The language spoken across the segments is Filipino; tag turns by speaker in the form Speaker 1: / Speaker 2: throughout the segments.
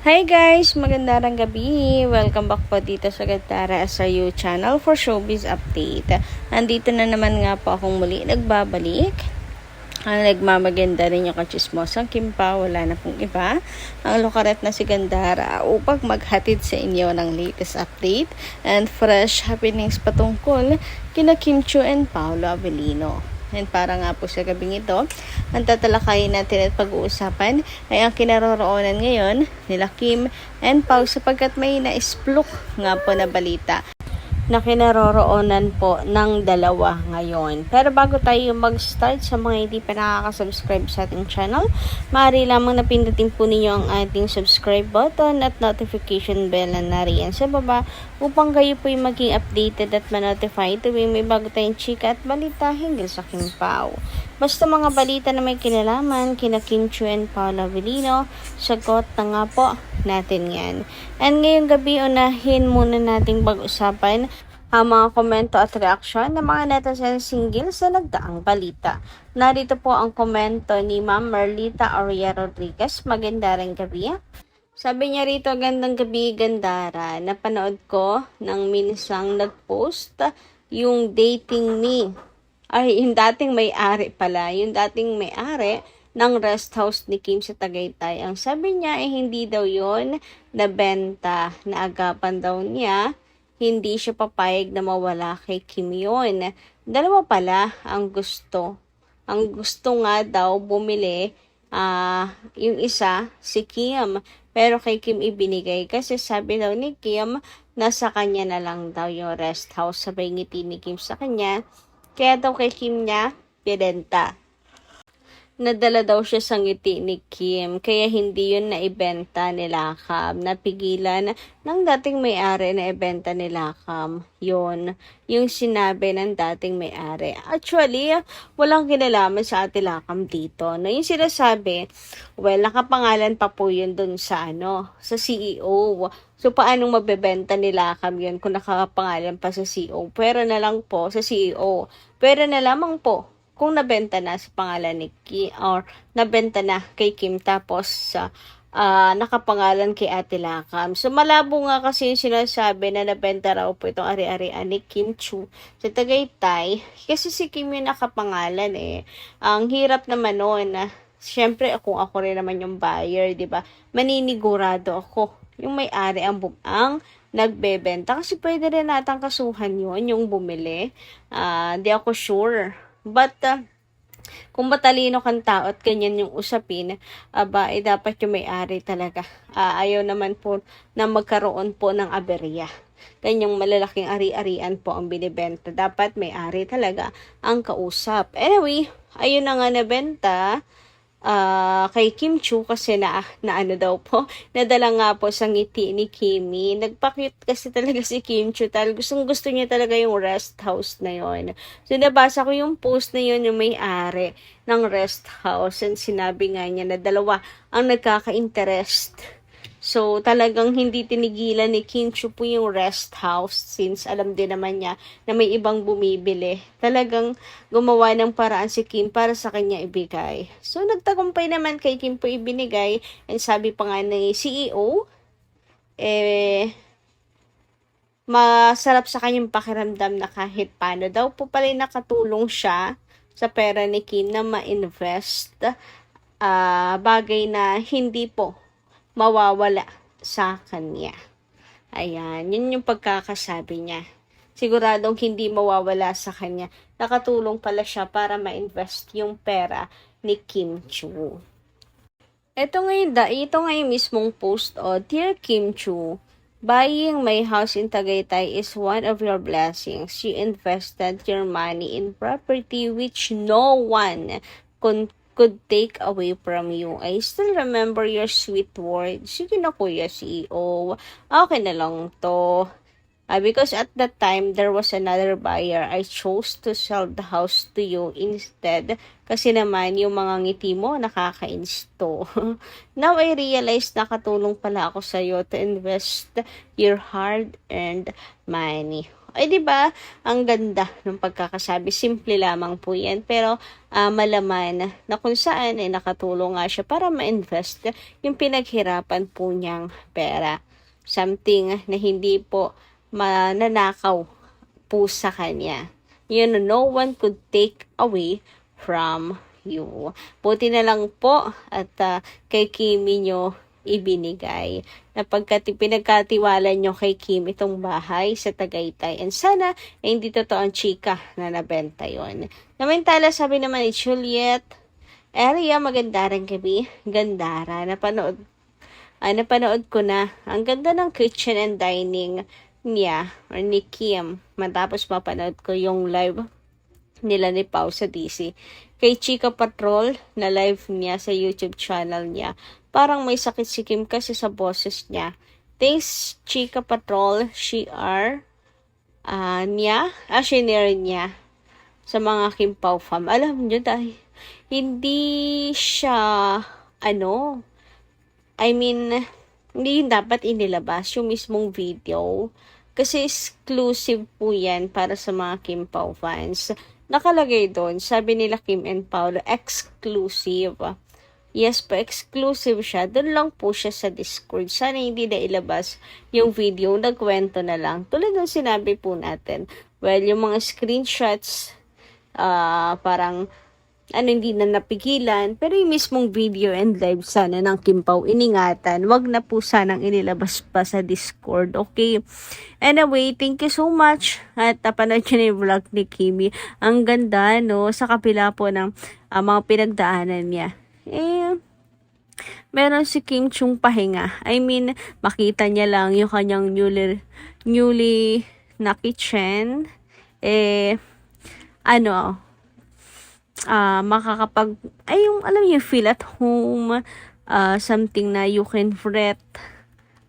Speaker 1: Hi guys! Magandang gabi! Welcome back po dito sa Gantara SRU channel for showbiz update. Andito na naman nga po akong muli nagbabalik. Ang nagmamaganda rin yung kachismosang Kim Pao, wala na pong iba. Ang lukaret na si Gandara upang maghatid sa inyo ng latest update and fresh happenings patungkol kina Kim Chiu and Paolo Avellino. And para nga po sa gabing ito, ang tatalakayin natin at pag-uusapan ay ang kinaroroonan ngayon nila Kim and Pao sapagkat may naisplok nga po na balita na kinaroroonan po ng dalawa ngayon. Pero bago tayo mag-start, sa mga hindi pa nakaka-subscribe sa ating channel, maaari lamang na pindutin po ninyo ang ating subscribe button at notification bell na nariyan sa baba upang kayo po yung maging updated at ma-notify tuwing may bago tayong chika at balita hinggil sa Kim Pao. Basta mga balita na may kinalaman kina Kim Chiu and Paolo Avellino, sagot na nga po natin yan. And ngayong gabi, unahin muna nating pag-usapan ang mga komento at reaksyon ng mga netizen singgil sa nagdaang balita. Narito po ang komento ni Ma'am Merlita Aurea Rodriguez. Maganda rin gabi. Sabi niya rito, gandang gabi Gandara. Napanood ko ng minsang nag-post yung dating me. Ay, yung dating may-ari pala. Yung dating may-ari ng rest house ni Kim sa Tagaytay. Ang sabi niya ay hindi daw yon nabenta, na agapan daw niya. Hindi siya papayag na mawala kay Kim yon. Dalawa pala ang gusto. Ang gusto nga daw bumili, yung isa, si Kim. Pero kay Kim ibinigay kasi sabi daw ni Kim, nasa kanya na lang daw yung rest house. Sabay ngiti ni Kim sa kanya. Kaya daw kay Kim niya, pinenta. Nadala daw siya sa ngiti ni Kim, kaya hindi yun naibenta ni Lakam. Napigilan ng dating may-ari na ibenta ni Lakam. Yun, yung sinabi ng dating may-ari. Actually, walang kinalaman sa Ate Lakam dito. No, yung sinasabi, well, nakapangalan pa po yun dun sa sa CEO. So, paanong mabebenta ni Lakam yun kung nakapangalan pa sa CEO? Pwera na lang po sa CEO. Pwera na lamang po kung nabenta na sa pangalan ni Kim or nabenta na kay Kim tapos nakapangalan kay Ate Lakam. So malabo nga kasi yung sinasabi na nabenta raw po itong ari-arian ni Kim Chiu sa Tagaytay kasi si Kim yung nakapangalan eh. Ang hirap naman noon na syempre kung ako rin naman yung buyer, di ba? Maninigurado ako yung may-ari ang nagbebenta kasi pwede rin natang kasuhan yun yung bumili. Di ako sure. But, kung matalino kang tao at ganyan yung usapin, dapat yung may-ari talaga. Ayaw naman po na magkaroon po ng aberya. Ganyang malalaking ari-arian po ang binibenta. Dapat may-ari talaga ang kausap. Anyway, ayun na nga nabenta kay Kim Chiu kasi na ano daw po, nadala nga po sa ngiti ni Kimi. Nagpa-cute kasi talaga si Kim Chiu. Gusto niya talaga yung rest house na yon. So nabasa ko yung post na yon, yung may-ari ng rest house, and sinabi nga niya na dalawa ang nagkaka-interest. So, talagang hindi tinigilan ni Kim Chiu po yung rest house since alam din naman niya na may ibang bumibili. Talagang gumawa ng paraan si Kim para sa kanya ibigay. So, nagtagumpay naman kay Kim po ibinigay, and sabi pa nga ng CEO, masarap sa kanyang pakiramdam na kahit paano daw po pala nakatulong siya sa pera ni Kim na ma-invest, bagay na hindi po mawawala sa kanya. Ayan, yun yung pagkakasabi niya. Siguradong hindi mawawala sa kanya. Nakatulong pala siya para ma-invest yung pera ni Kim Chiu. Ito ngayon mismong post, Dear Kim Chiu, buying my house in Tagaytay is one of your blessings. You invested your money in property which no one could take away from you. I still remember your sweet words. Sige na Kuya CEO, okay na lang to. Because at that time, there was another buyer. I chose to sell the house to you instead. Kasi naman, yung mga ngiti mo, nakaka-insto. Now, I realize nakatulong pala ako sa'yo to invest your hard-earned money. Ay, di ba? Ang ganda ng pagkakasabi. Simple lamang po yan. Pero malaman na kung saan ay nakatulong nga siya para ma-invest yung pinaghirapan po niyang pera. Something na hindi po mananakaw po sa kanya. No one could take away from you. Buti na lang po at kay Kimi nyo ibinigay. Napagkat pinagkatiwala nyo kay Kim itong bahay sa Tagaytay. And sana hindi totoo ang chika na nabenta yon. Namantala, sabi naman ni Juliet, area magandarang gabi. Gandara. Napanood ko na. Ang ganda ng kitchen and dining niya or ni Kim. Matapos mapanood ko yung live nila ni Pau sa DC. Kay Chika Patrol na live niya sa YouTube channel niya. Parang may sakit si Kim kasi sa boses niya. Thanks Chika Patrol, shinare niya sa mga Kim Pao fam. Alam niyo dahil hindi siya hindi yun dapat inilabas yung mismong video. Kasi exclusive po yan para sa mga Kim Pao fans. Nakalagay doon, sabi nila Kim and Paolo, exclusive. Yes po, exclusive siya. Doon lang po siya sa Discord. Sana hindi na ilabas yung video. Nagkwento na lang. Tulad ng sinabi po natin. Well, yung mga screenshots, parang hindi na napigilan. Pero yung mismong video and live sana ng Kim Pao, iningatan. Wag na po sanang inilabas pa sa Discord. Okay? Anyway, thank you so much. At napanood nyo na yung vlog ni Kimi. Ang ganda, no? Sa kapila po ng mga pinagdaanan niya. Meron si Kim Chung pahinga. Makita niya lang yung kanyang newly na kitchen. Yung feel at home, something na you can fret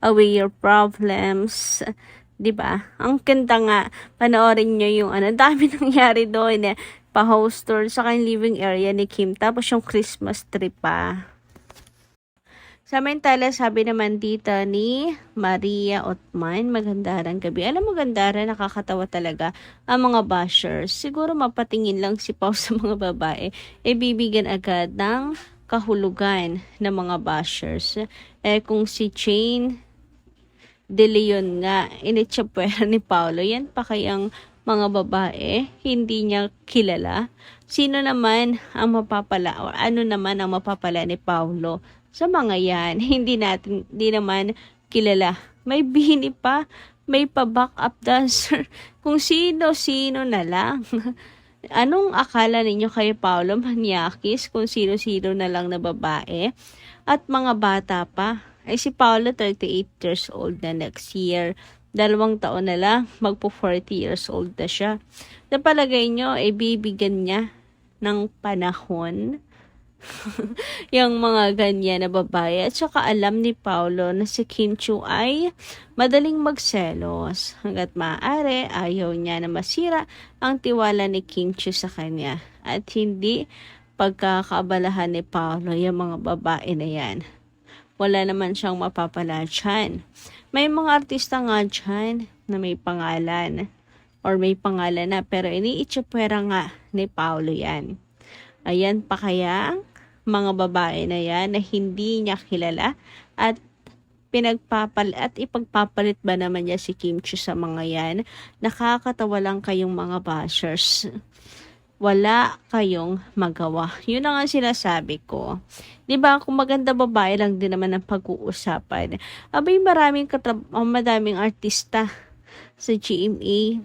Speaker 1: away your problems. Diba? Ang ganda nga, panoorin nyo yung dami nangyari doon pa-host tour sa kanyang living area ni Kim. Tapos yung Christmas tree pa. Samantala, sabi naman dito ni Maria Otman, magandarang gabi. Alam mo, gandara, nakakatawa talaga ang mga bashers. Siguro mapatingin lang si Pao sa mga babae. Bibigyan agad ng kahulugan ng mga bashers. Kung si Jane De Leon nga, initsapwera ni Paolo, yan pa kayang mga babae, hindi niya kilala. Sino naman ang mapapala o ano naman ang mapapala ni Paolo sa mga yan? Hindi naman kilala. May bini pa, may pa-backup dancer, kung sino-sino na lang. Anong akala ninyo kay Paolo Maniakis kung sino-sino na lang na babae at mga bata pa? Si Paolo 38 years old na next year. 2 taon na lang, magpo 40 years old na siya. Napalagay nyo, bibigyan niya ng panahon yung mga ganyan na babae. At saka alam ni Paolo na si Kim Chu ay madaling magselos. Hanggat maaari, ayaw niya na masira ang tiwala ni Kim Chu sa kanya. At hindi pagkakaabalahan ni Paolo yung mga babae na yan. Wala naman siyang mapapala dyan. May mga artista nga dyan na may pangalan or may pangalan na pero iniitsapwera nga ni Paolo yan. Ayan pa kaya mga babae na yan na hindi niya kilala at ipagpapalit ba naman niya si Kim Chu sa mga yan? Nakakatawa lang kayong mga bashers. Wala kayong magawa. Yun ang sinasabi ko. Diba, kung maganda babae lang din naman ang pag-uusapan. Madaming artista sa GMA,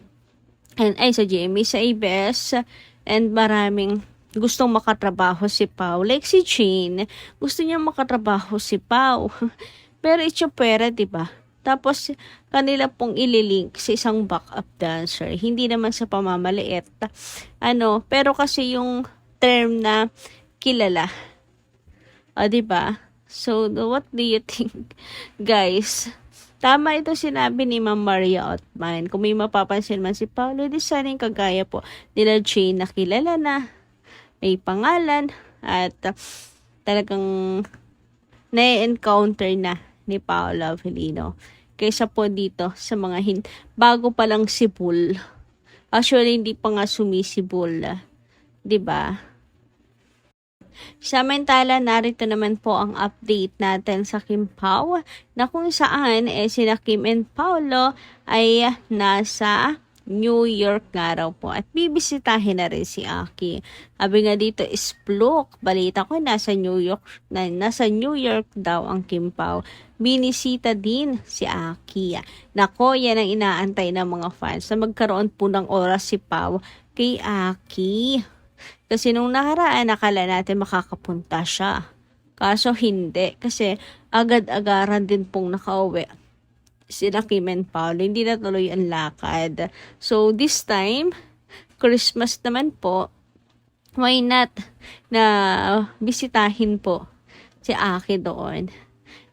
Speaker 1: sa ABS, and maraming gustong makatrabaho si Pao. Like si Jane, gusto niya makatrabaho si Pao. Pero itsapwera, diba? Tapos, kanila pong ililink sa isang backup dancer. Hindi naman sa pamamaliit. Pero kasi yung term na kilala. Diba? So, what do you think, guys? Tama ito sinabi ni Ma'am Maria Otman. Kung may mapapansin man si Paolo, di sana yung kagaya po nila Jane na kilala na, may pangalan, at talagang na-encounter na ni Paolo Avellino kaysa po dito sa mga bago pa lang sibol. Actually, hindi pa nga sumisibol. 'Di ba? Samantala, narito naman po ang update natin sa Kim Pao na kung saan sina Kim and Paolo ay nasa New York nga raw po at bibisitahin na rin si Aki. Sabi nga dito is Pluk. Balita ko nasa New York daw ang Kim Pao. Binisita din si Aki. Nako, yan ang inaantay ng mga fans na magkaroon po ng oras si Pao kay Aki. Kasi nung nakaraan, nakala natin makakapunta siya. Kaso hindi. Kasi agad-agaran din pong nakauwi sila Kim and Paolo. Hindi na tuloy ang lakad. So, this time, Christmas naman po, why not na bisitahin po si Aki doon.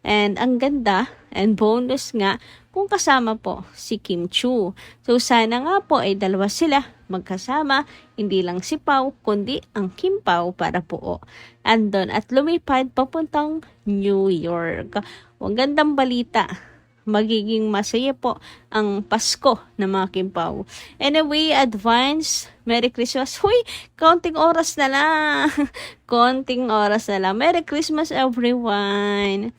Speaker 1: And ang ganda and bonus nga kung kasama po si Kim Chiu. So sana nga po ay dalawa sila magkasama, hindi lang si Pao kundi ang Kim Pao para po andon at lumipad papuntang New York. Ang gandang balita. Magiging masaya po ang Pasko ng mga Kim Pao. Anyway, advance Merry Christmas. Huy, konting oras na lang. Konting oras na lang. Merry Christmas everyone.